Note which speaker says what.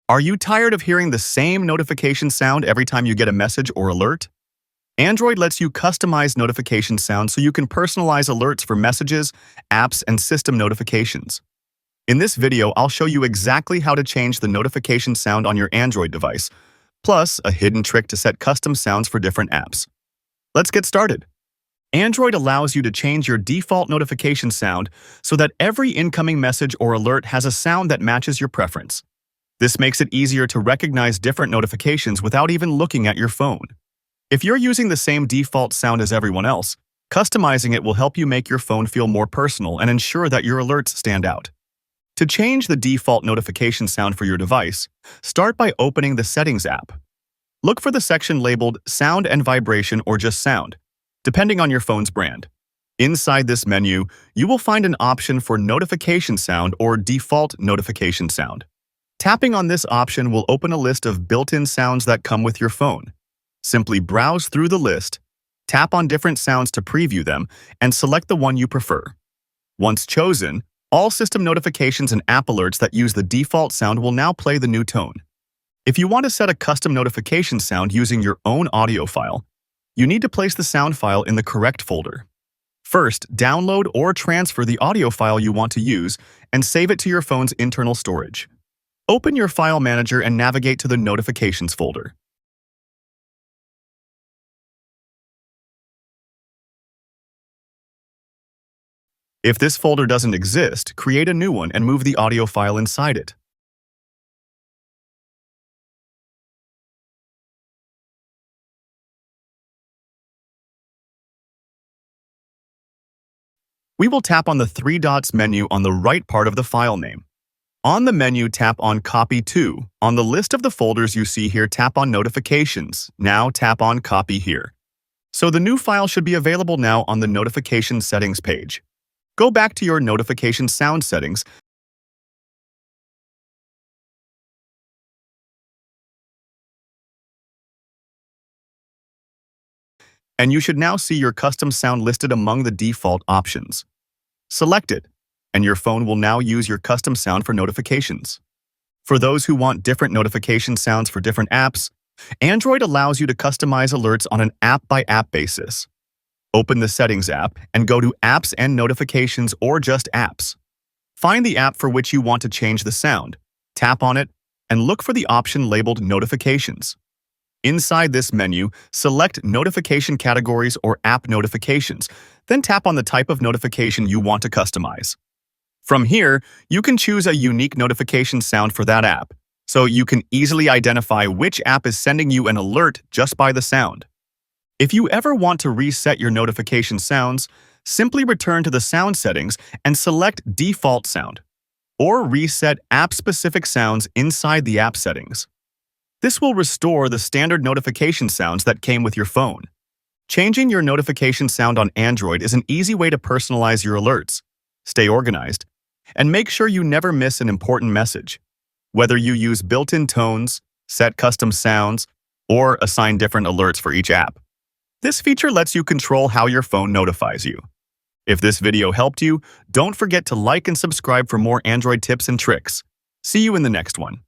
Speaker 1: Are you tired of hearing the same notification sound every time you get a message or alert? Android lets you customize notification sounds so you can personalize alerts for messages, apps, and system notifications. In this video, I'll show you exactly how to change the notification sound on your Android device, plus a hidden trick to set custom sounds for different apps. Let's get started. Android allows you to change your default notification sound so that every incoming message or alert has a sound that matches your preference. This makes it easier to recognize different notifications without even looking at your phone. If you're using the same default sound as everyone else, customizing it will help you make your phone feel more personal and ensure that your alerts stand out. To change the default notification sound for your device, start by opening the Settings app. Look for the section labeled Sound and Vibration or just Sound, depending on your phone's brand. Inside this menu, you will find an option for Notification Sound or Default Notification Sound. Tapping on this option will open a list of built-in sounds that come with your phone. Simply browse through the list, tap on different sounds to preview them, and select the one you prefer. Once chosen, all system notifications and app alerts that use the default sound will now play the new tone. If you want to set a custom notification sound using your own audio file, you need to place the sound file in the correct folder. First, download or transfer the audio file you want to use and save it to your phone's internal storage. Open your file manager and navigate to the Notifications folder. If this folder doesn't exist, create a new one and move the audio file inside it. We will tap on the three dots menu on the right part of the file name. On the menu, tap on Copy To. On the list of the folders you see here, tap on Notifications. Now tap on Copy here. So the new file should be available now on the Notification Settings page. Go back to your notification sound settings and you should now see your custom sound listed among the default options. Select it, and your phone will now use your custom sound for notifications. For those who want different notification sounds for different apps, Android allows you to customize alerts on an app-by-app basis. Open the Settings app and go to Apps and Notifications or just Apps. Find the app for which you want to change the sound, tap on it, and look for the option labeled Notifications. Inside this menu, select Notification Categories or App Notifications, then tap on the type of notification you want to customize. From here, you can choose a unique notification sound for that app, so you can easily identify which app is sending you an alert just by the sound. If you ever want to reset your notification sounds, simply return to the sound settings and select Default Sound, or reset app-specific sounds inside the app settings. This will restore the standard notification sounds that came with your phone. Changing your notification sound on Android is an easy way to personalize your alerts, stay organized, and make sure you never miss an important message. Whether you use built-in tones, set custom sounds, or assign different alerts for each app, this feature lets you control how your phone notifies you. If this video helped you, don't forget to like and subscribe for more Android tips and tricks. See you in the next one.